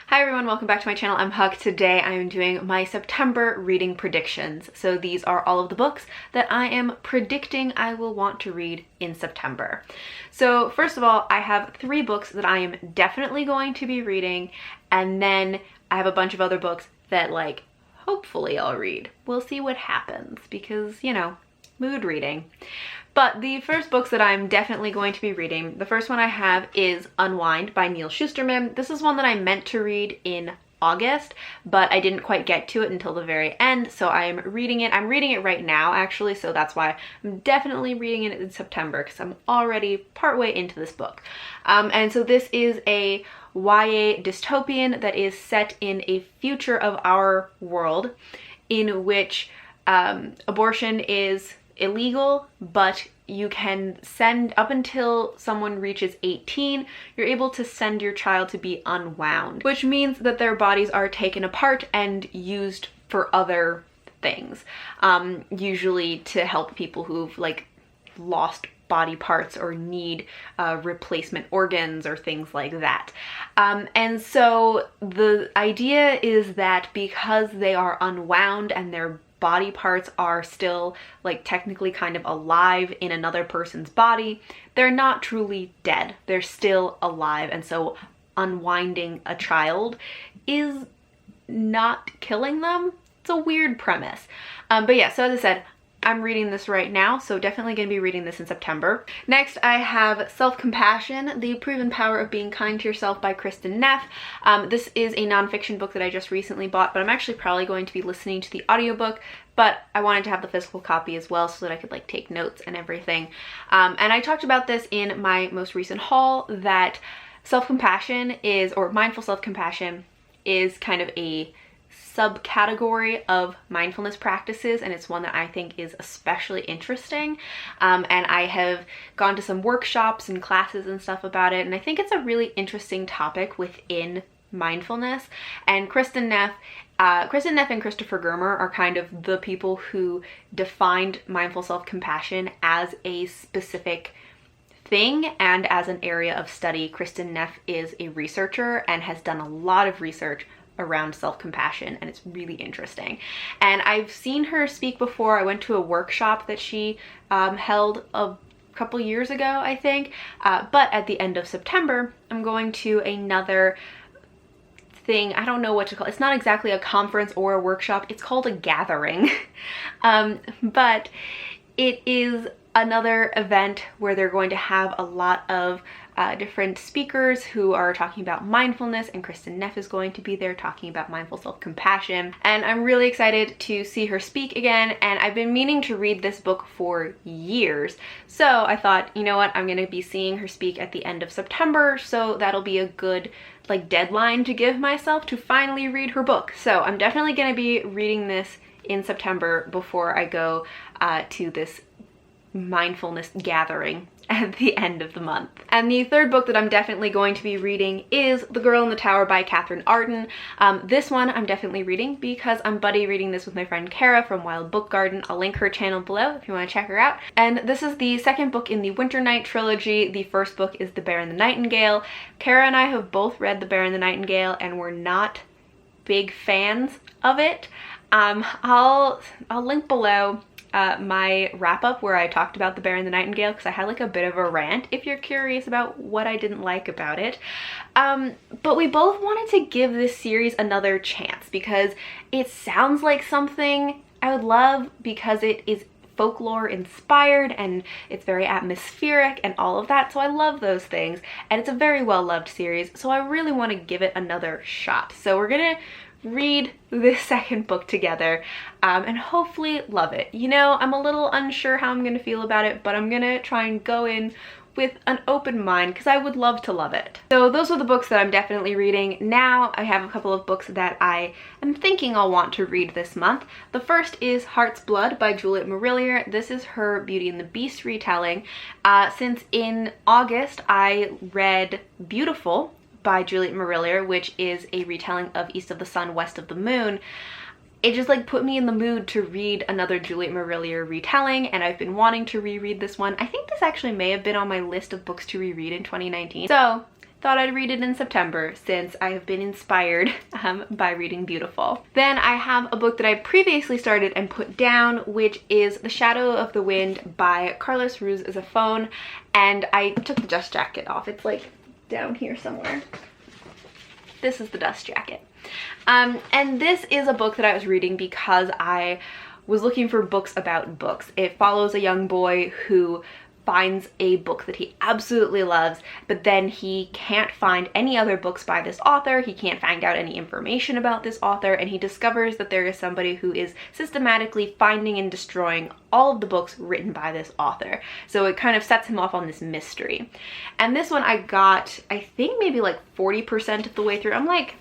Hi everyone, welcome back to my channel. I'm Huck. Today I am doing my September reading predictions. So these are all of the books that I am predicting I will want to read in September. So first of all, I have 3 books that I am definitely going to be reading, and then I have a bunch of other books that hopefully I'll read. We'll see what happens because, you know, mood reading. But the first books that I'm definitely going to be reading, the first one I have is Unwind by Neal Shusterman. This is one that I meant to read in August, but I didn't quite get to it until the very end, so I am reading it. I'm reading it right now, actually, so that's why I'm definitely reading it in September, because I'm already partway into this book. And so this is a YA dystopian that is set in a future of our world in which abortion is illegal, but you can send, up until someone reaches 18, you're able to send your child to be unwound, which means that their bodies are taken apart and used for other things, usually to help people who've lost body parts or need replacement organs or things like that. And so the idea is that because they are unwound and their body parts are still technically kind of alive in another person's body, they're not truly dead. They're still alive. And so unwinding a child is not killing them. It's a weird premise. But yeah, so as I said, I'm reading this right now, so definitely going to be reading this in September. Next, I have Self-Compassion, The Proven Power of Being Kind to Yourself by Kristin Neff. This is a nonfiction book that I just recently bought, but I'm actually probably going to be listening to the audiobook, but I wanted to have the physical copy as well so that I could take notes and everything. And I talked about this in my most recent haul, that self-compassion is, or mindful self-compassion is kind of a subcategory of mindfulness practices, and it's one that I think is especially interesting. And I have gone to some workshops and classes and stuff about it, and I think it's a really interesting topic within mindfulness. And Kristin Neff and Christopher Germer are kind of the people who defined mindful self-compassion as a specific thing and as an area of study. Kristin Neff is a researcher and has done a lot of research around self-compassion, and it's really interesting. And I've seen her speak before. I went to a workshop that she held a couple years ago, I think, but at the end of September I'm going to another thing. I don't know what to call it. It's not exactly a conference or a workshop. It's called a gathering. But it is another event where they're going to have a lot of different speakers who are talking about mindfulness, and Kristin Neff is going to be there talking about mindful self-compassion. And I'm really excited to see her speak again, and I've been meaning to read this book for years. So I thought, you know what, I'm going to be seeing her speak at the end of September, so that'll be a good deadline to give myself to finally read her book. So I'm definitely going to be reading this in September before I go to this mindfulness gathering at the end of the month. And the third book that I'm definitely going to be reading is The Girl in the Tower by Katherine Arden. This one I'm definitely reading because I'm buddy reading this with my friend Cara from Wild Book Garden. I'll link her channel below if you want to check her out. And this is the second book in the Winter Night trilogy. The first book is The Bear and the Nightingale. Cara and I have both read The Bear and the Nightingale and we're not big fans of it. I'll link below my wrap-up where I talked about The Bear and the Nightingale, because I had a bit of a rant if you're curious about what I didn't like about it. But we both wanted to give this series another chance because it sounds like something I would love, because it is folklore inspired and it's very atmospheric and all of that, so I love those things, and it's a very well loved series, so I really want to give it another shot. So we're gonna read this second book together and hopefully love it. You know, I'm a little unsure how I'm gonna feel about it, but I'm gonna try and go in with an open mind because I would love to love it. So those are the books that I'm definitely reading. Now I have a couple of books that I am thinking I'll want to read this month. The first is Heart's Blood by Juliet Marillier. This is her Beauty and the Beast retelling. Since in August I read Beautiful by Juliet Marillier, which is a retelling of East of the Sun, West of the Moon, it just put me in the mood to read another Juliet Marillier retelling, and I've been wanting to reread this one. I think this actually may have been on my list of books to reread in 2019. So thought I'd read it in September since I have been inspired by reading Beautiful. Then I have a book that I previously started and put down, which is The Shadow of the Wind by Carlos Ruiz Zafón, and I took the dust jacket off. It's like down here somewhere. This is the dust jacket. And this is a book that I was reading because I was looking for books about books. It follows a young boy who finds a book that he absolutely loves, but then he can't find any other books by this author. He can't find out any information about this author, and he discovers that there is somebody who is systematically finding and destroying all of the books written by this author. So it kind of sets him off on this mystery. And this one I got, I think maybe like 40% of the way through. I'm like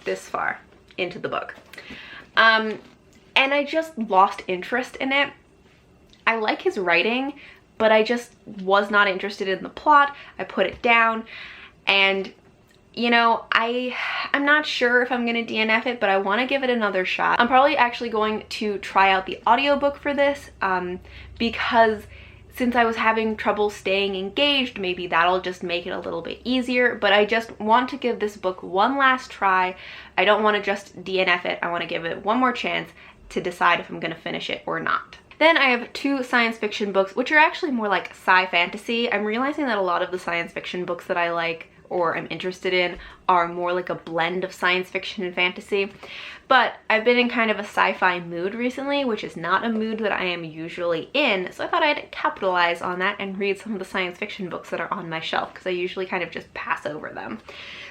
this far into the book. And I just lost interest in it. I like his writing, but I just was not interested in the plot. I put it down, and you know, I'm not sure if I'm gonna DNF it, but I want to give it another shot. I'm probably actually going to try out the audiobook for this because since I was having trouble staying engaged, maybe that'll just make it a little bit easier, but I just want to give this book one last try. I don't want to just DNF it. I want to give it one more chance to decide if I'm going to finish it or not. Then I have two science fiction books, which are actually more like sci-fantasy. I'm realizing that a lot of the science fiction books that I like or I'm interested in are more like a blend of science fiction and fantasy. But I've been in kind of a sci-fi mood recently, which is not a mood that I am usually in, so I thought I'd capitalize on that and read some of the science fiction books that are on my shelf, because I usually kind of just pass over them.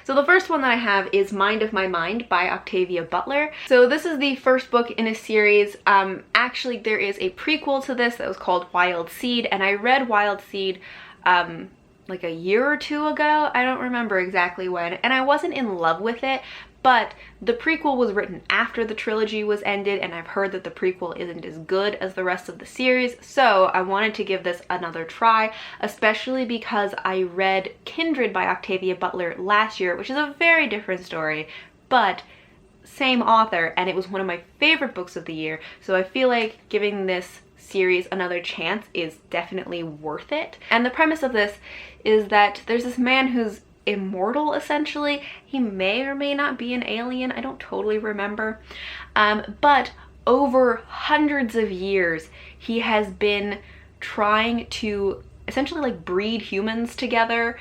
So the first one that I have is Mind of My Mind by Octavia Butler. So this is the first book in a series. Actually, there is a prequel to this that was called Wild Seed, and I read Wild Seed like a year or two ago. I don't remember exactly when, and I wasn't in love with it, but the prequel was written after the trilogy was ended, and I've heard that the prequel isn't as good as the rest of the series, so I wanted to give this another try, especially because I read Kindred by Octavia Butler last year, which is a very different story, but same author, and it was one of my favorite books of the year, so I feel like giving this series another chance is definitely worth it. And the premise of this is that there's this man who's immortal, essentially. He may or may not be an alien, I don't totally remember, but over hundreds of years he has been trying to essentially like breed humans together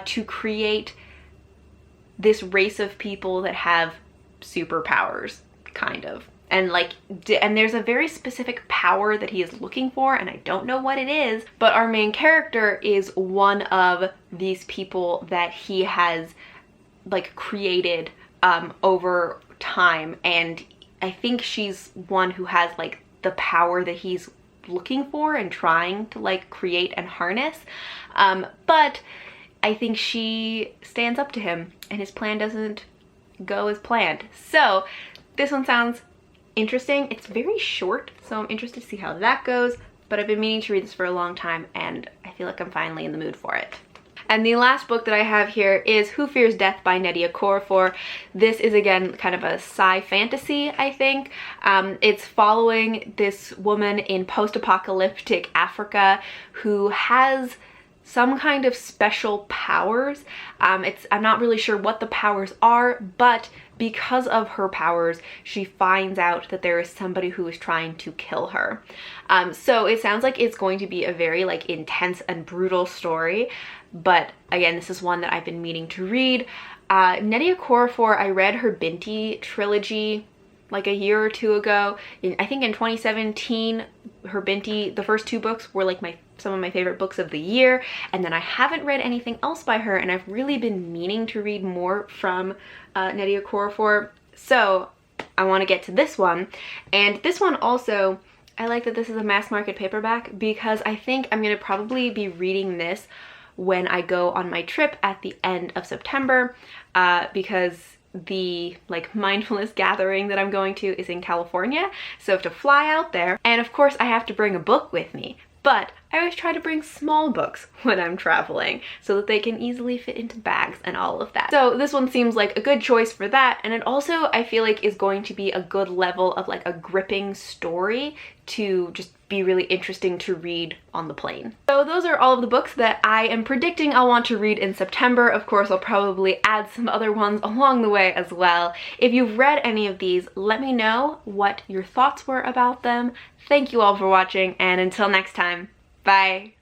to create this race of people that have superpowers, kind of. And like, and there's a very specific power that he is looking for, and I don't know what it is, but our main character is one of these people that he has like created over time, and I think she's one who has like the power that he's looking for and trying to like create and harness, but I think she stands up to him and his plan doesn't go as planned. So this one sounds interesting. It's very short, so I'm interested to see how that goes, but I've been meaning to read this for a long time and I feel like I'm finally in the mood for it. And the last book that I have here is Who Fears Death by Nnedi Okorafor. This is again kind of a sci-fantasy, I think. It's following this woman in post-apocalyptic Africa who has some kind of special powers. I'm not really sure what the powers are, but because of her powers, she finds out that there is somebody who is trying to kill her. So it sounds like it's going to be a very like intense and brutal story, but again, this is one that I've been meaning to read. Nnedi Okorafor, I read her Binti trilogy like a year or two ago. I think in 2017, her Binti, the first two books were like some of my favorite books of the year, and then I haven't read anything else by her, and I've really been meaning to read more from Nnedi Okorafor, so I want to get to this one. And this one also, I like that this is a mass market paperback because I think I'm going to probably be reading this when I go on my trip at the end of September, because the like mindfulness gathering that I'm going to is in California, so I have to fly out there, and of course I have to bring a book with me, but I always try to bring small books when I'm traveling so that they can easily fit into bags and all of that. So this one seems like a good choice for that, and it also I feel like is going to be a good level of like a gripping story to just be really interesting to read on the plane. So those are all of the books that I am predicting I'll want to read in September. Of course, I'll probably add some other ones along the way as well. If you've read any of these, let me know what your thoughts were about them. Thank you all for watching, and until next time, bye!